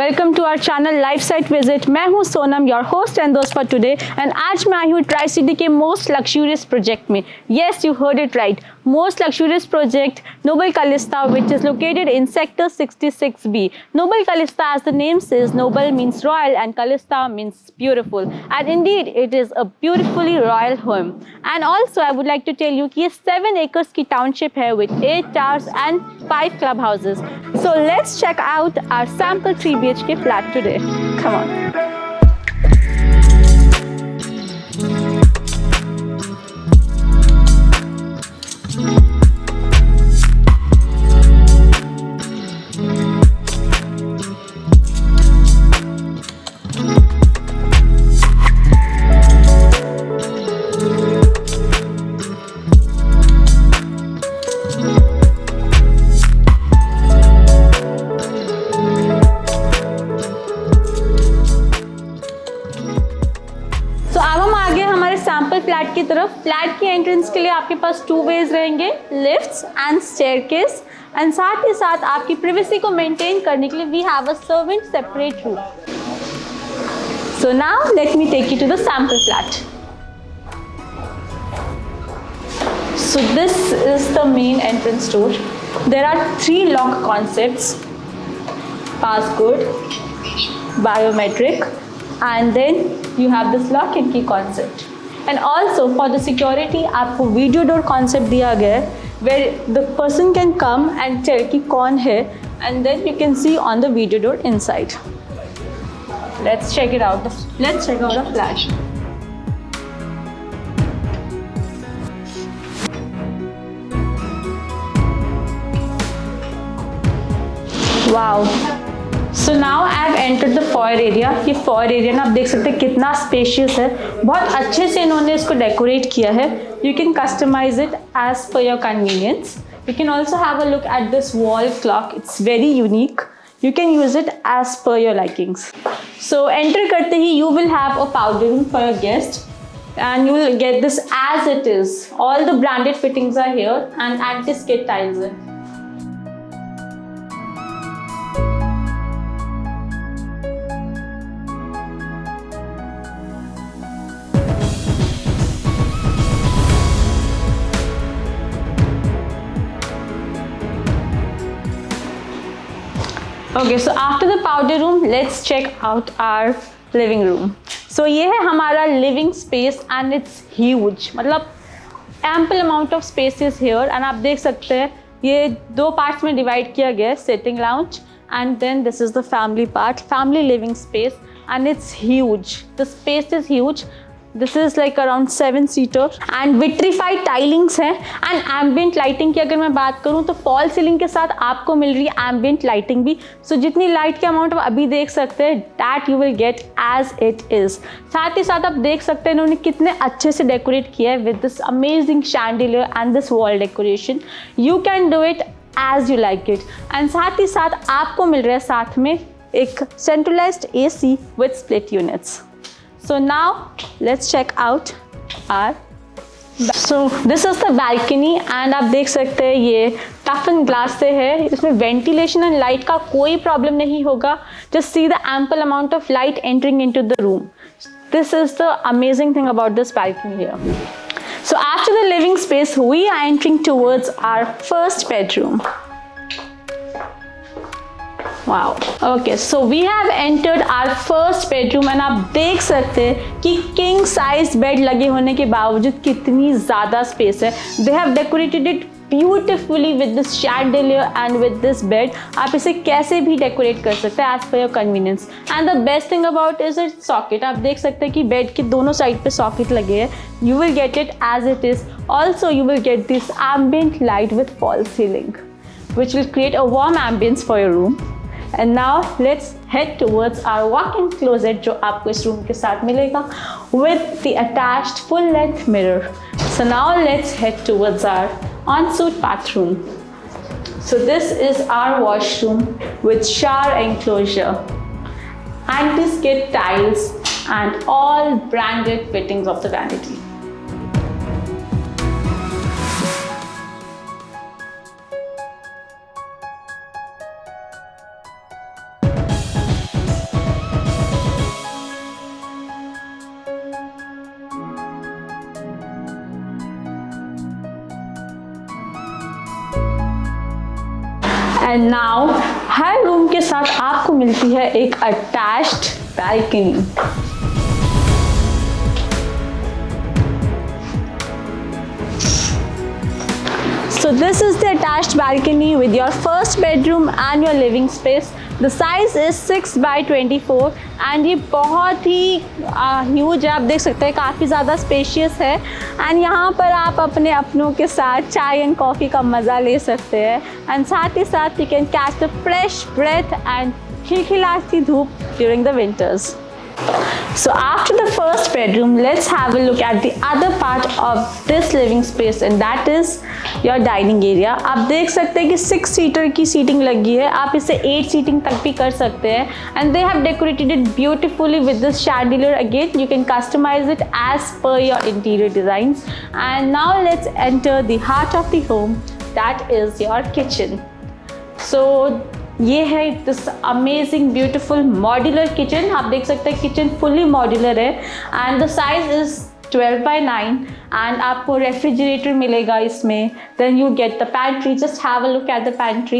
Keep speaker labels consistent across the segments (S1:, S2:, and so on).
S1: Welcome to our channel life site visit. मैं हूं Sonam, your host and दोस्त for today. And आज मैं आई हूं ट्राई सिटी के मोस्ट लग्जूरियस प्रोजेक्ट में। Yes, you heard it right, most luxurious project, Noble Calista, which is located in Sector 66B. Noble Calista, as the name says, Noble means royal and Calista means beautiful. And indeed, it is a beautifully royal home. And also, I would like to tell you कि ये 7 acres की township है with 8 towers and 5 clubhouses. So let's check out our sample 3 BHK flat today. Come on. Sample flat की तरफ। Flat की entrance के लिए आपके पास 2 वेज रहेंगे, लिफ्ट्स एंड स्टेयरकेस। एंड साथ ही साथ आपकी प्रिवेसी को मेंटेन करने के लिए we have a servant separate room. So now let me take you to the sample flat. So this is the main entrance door. There are 3 lock concepts: passcode, biometric, and then you have this lock and key concept. And also for the security आपको video door concept दिया गया है where the person can come and tell कि कौन है, and then you can see on the video door inside. Let's check it out. Let's check out the flash. Wow. So now I have entered the foyer area. ये foyer area ना आप देख सकते हैं कितना spacious है, बहुत अच्छे से इन्होंने इसको डेकोरेट किया है. You can customize it as per your convenience. You can also have a look at this wall clock. It's very unique. You can use it as per your likings. So enter करते ही you will have a powder room for your guest, and you will get this as it is. All the branded fittings are here and anti-skid tiles in. Okay, so after the powder room, let's check out our living room. So ये है हमारा living space and it's huge. मतलब ample amount of space is here and आप देख सकते हैं ये 2 parts में divide किया गया है, sitting lounge and then this is the family part, family living space, and it's huge. The space is huge. This is like around 7-seater and vitrified tilings है and ambient lighting की अगर मैं बात करूँ तो फॉल सीलिंग के साथ आपको मिल रही है ambient lighting भी. So जितनी लाइट के अमाउंट आप अभी देख सकते हैं that you will get as it is. साथ ही साथ आप देख सकते हैं इन्होंने कितने अच्छे से डेकोरेट किया है with this amazing chandelier and this wall decoration. You can do it as you like it. And साथ ही साथ आपको मिल रहा है साथ में एक centralized AC with split units. So now let's check out our. So this is the balcony and आप देख सकते हैं ये toughened glass से है, इसमें ventilation and light का कोई problem नहीं होगा. Just see the ample amount of light entering into the room. This is the amazing thing about this balcony here. So after the living space, we are entering towards our first bedroom. Wow. Okay, so we have entered our first bedroom and आप देख सकते हैं कि king size bed लगे होने के बावजूद कितनी ज़्यादा space है. They have decorated it beautifully with this chandelier and with this bed. आप इसे कैसे भी decorate कर सकते हैं as per your convenience. And the best thing about is its socket. आप देख सकते हैं कि bed के दोनों side पे socket लगे हैं. You will get it as it is. Also, you will get this ambient light with false ceiling, which will create a warm ambience for your room. And now let's head towards our walk-in closet जो आपको इस room के साथ मिलेगा with the attached full-length mirror. So now let's head towards our ensuite bathroom. So this is our washroom with shower enclosure, anti-skid tiles and all branded fittings of the vanity. And now her room के साथ आपको मिलती है एक attached balcony. So this is the attached balcony with your first bedroom and your living space. The size is 6x24 and ये बहुत ही huge है, आप देख सकते हैं, काफ़ी ज़्यादा स्पेशियस है। एंड यहाँ पर आप अपने अपनों के साथ चाय एंड कॉफ़ी का मज़ा ले सकते हैं। एंड साथ ही साथ you can catch the fresh breath and खिलखिलाती धूप during the winters. So after the first bedroom, let's have a look at the other part of this living space and that is your dining area. आप देख सकते हैं कि 6 seater की seating लगी है, आप इसे 8 सीटिंग तक भी कर सकते हैं। And they have decorated it beautifully with this chandelier. Again, you can customize it as per your interior designs. And now let's enter the heart of the home, that is your kitchen. So ये है this amazing beautiful modular kitchen. आप देख सकते हैं kitchen fully modular है and the size is 12x9 and आपको refrigerator मिलेगा इसमें। Then you get the pantry, just have a look at the pantry,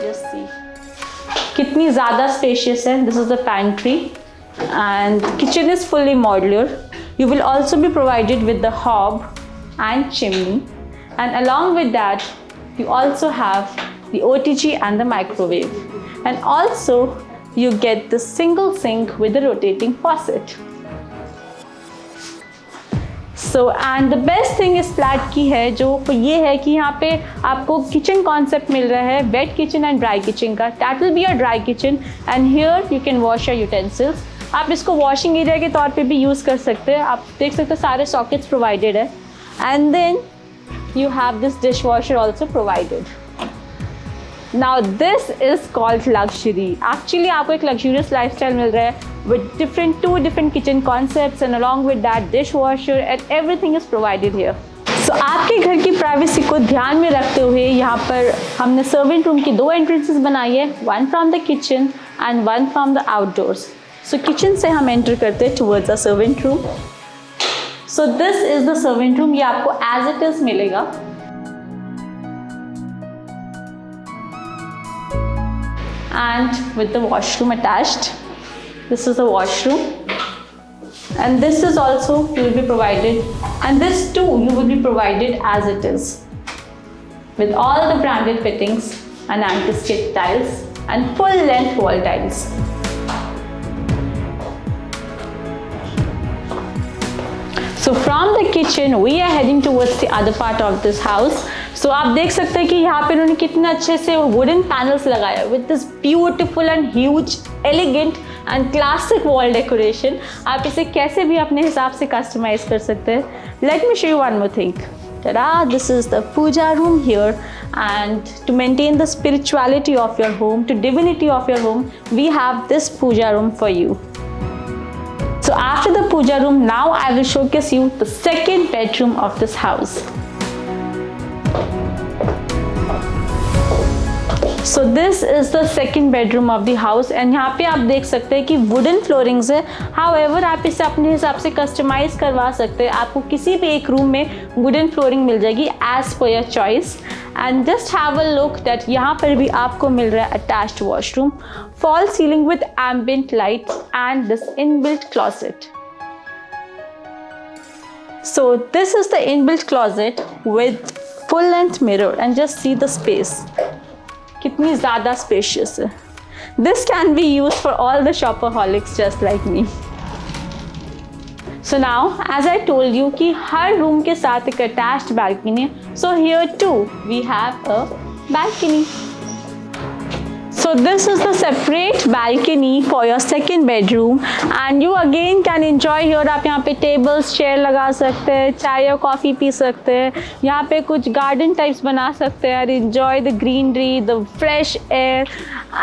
S1: just see कितनी ज़्यादा स्पेशियस है। This is the pantry and kitchen is fully modular. You will also be provided with the hob and chimney and along with that you also have the OTG and the microwave, and also you get the single sink with the rotating faucet. So and the best thing इस flat की है जो ये है कि यहाँ पे आपको किचन कॉन्सेप्ट मिल रहा है wet kitchen and dry kitchen का। That will be your dry kitchen and here you can wash your utensils. आप इसको वॉशिंग एरिया के तौर पे भी यूज़ कर सकते हैं। आप देख सकते हैं सारे सॉकेट्स प्रोवाइडेड है and then you have this dishwasher also provided. Now this is called luxury. Actually आपको एक luxurious lifestyle मिल रहा है with two different kitchen concepts and along with that dishwasher and everything is provided here. So आपके घर की privacy को ध्यान में रखते हुए यहाँ पर हमने सर्वेंट रूम की 2 एंट्रेंसेस बनाई है, one from the kitchen and one from the outdoors. So kitchen से हम एंटर करते हैं towards the servant room. So this is the servant room, ये आपको as it is मिलेगा। And with the washroom attached, this is the washroom, and this is also you will be provided, and this too you will be provided as it is, with all the branded fittings and anti-skid tiles and full length wall tiles. So from the kitchen we are heading towards the other part of this house. So आप देख सकते हैं कि यहाँ पे उन्होंने कितने अच्छे से wooden panels लगाया with this beautiful and huge, elegant and classic wall decoration. आप इसे कैसे भी अपने हिसाब से customize कर सकते हैं। Let me show you one more thing. Ta-da! This is the puja room here, and to maintain the spirituality of your home, to divinity of your home, we have this puja room for you. So after the puja room, now I will showcase you the second bedroom of this house. So this is the second bedroom of the house and यहाँ पे आप देख सकते हैं कि wooden floorings है। However, आप इसे अपने हिसाब से customize करवा सकते हैं। आपको किसी भी एक रूम में wooden flooring मिल जाएगी as per your choice. And just have a look that यहाँ पर भी आपको मिल रहा है attached washroom, fall ceiling with ambient light and this inbuilt closet. So this is the inbuilt closet with full length mirror and just see the space. कितनी ज़्यादा spacious है। This can be used for all the shopaholics just like me. So now, as I told you कि हर room के साथ एक attached balcony है, so here too we have a balcony. So this is the separate balcony for your second bedroom and you again can enjoy here. आप यहाँ पे tables, chair लगा सकते हैं, चाय या कॉफ़ी पी सकते हैं, यहाँ पे कुछ garden types बना सकते हैं and enjoy the greenery, the fresh air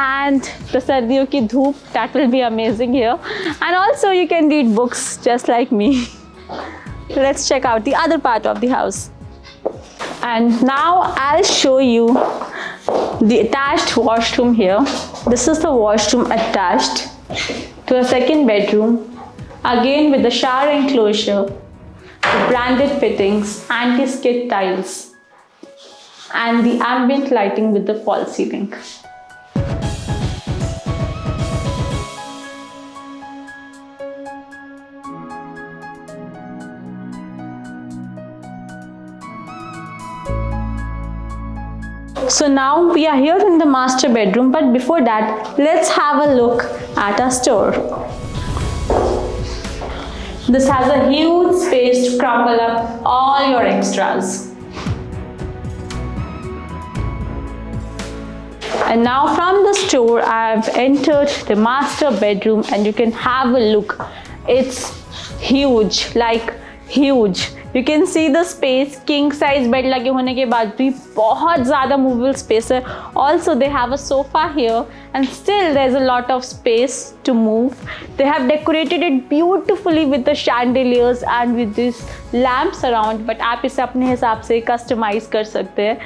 S1: and the सर्दियों की धूप. That will be amazing here. And also you can read books just like me. Let's check out the other part of the house. And now I'll show you the attached washroom here. This is the washroom attached to a second bedroom, again with the shower enclosure, the branded fittings, anti-skid tiles. and the ambient lighting with the false ceiling. So now we are here in the master bedroom, but before that, let's have a look at our store. This has a huge space to crumple up all your extras. And now from the store, I've entered the master bedroom and you can have a look. It's huge, like huge. You can see the space, king size bed लगे होने के बाद भी बहुत ज़्यादा movable space है. Also they have a sofa here and still there's a lot of space to move. They have decorated it beautifully with the chandeliers and with these lamps around, but आप इसे अपने हिसाब से customize कर सकते हैं.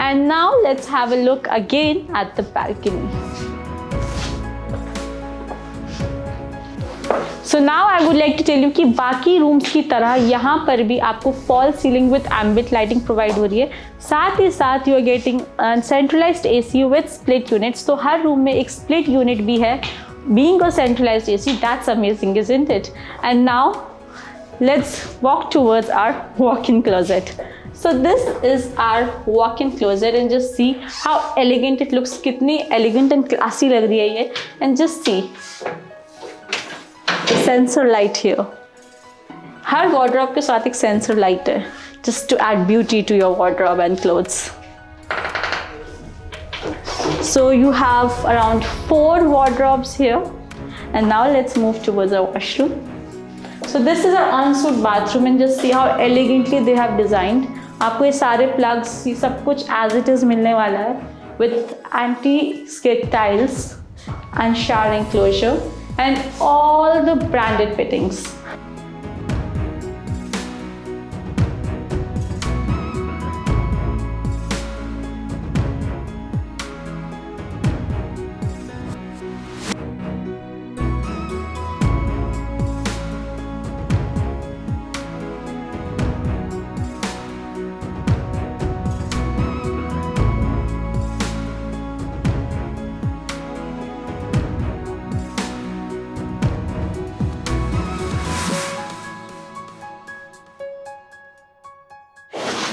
S1: And now let's have a look again at the balcony. So now I would like to tell you कि बाकी रूम्स की तरह यहाँ पर भी आपको false ceiling with ambient lighting provide हो रही है. साथ ही साथ you are getting centralised AC with split units. तो हर रूम में एक स्प्लिट यूनिट भी है. Being a centralized AC, that's amazing, isn't it? And now let's walk towards our walk-in closet. So this is our walk-in closet and just see how elegant it looks. कितनी elegant and classy लग रही है ये. And just see sensor light here. Her wardrobe के साथ एक sensor light है, just to add beauty to your wardrobe and clothes. So you have around 4 wardrobes here. And now let's move towards our washroom. So this is our ensuite bathroom and just see how elegantly they have designed. आपको ये सारे plugs, ये सब कुछ as it is मिलने वाला है with anti-skid tiles and shower enclosure and all the branded fittings.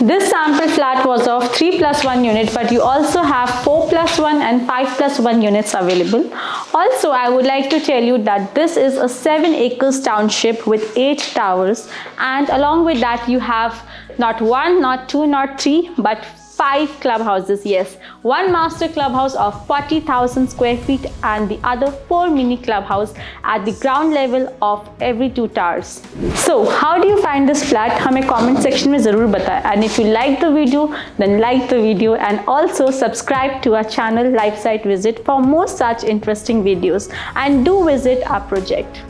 S1: This sample flat was of 3+1 unit, but you also have 4+1 and 5+1 units available. Also, I would like to tell you that this is a 7 acres township with 8 towers, and along with that you have not 1, not 2, not 3, but 5 clubhouses. Yes, one master clubhouse of 40,000 square feet and the other 4 mini clubhouse at the ground level of every 2 towers. So how do you find this flat? हमें comment section में ज़रूर बताएं. And if you like the video, then like the video and also subscribe to our channel Life Site Visit for more such interesting videos, and do visit our project.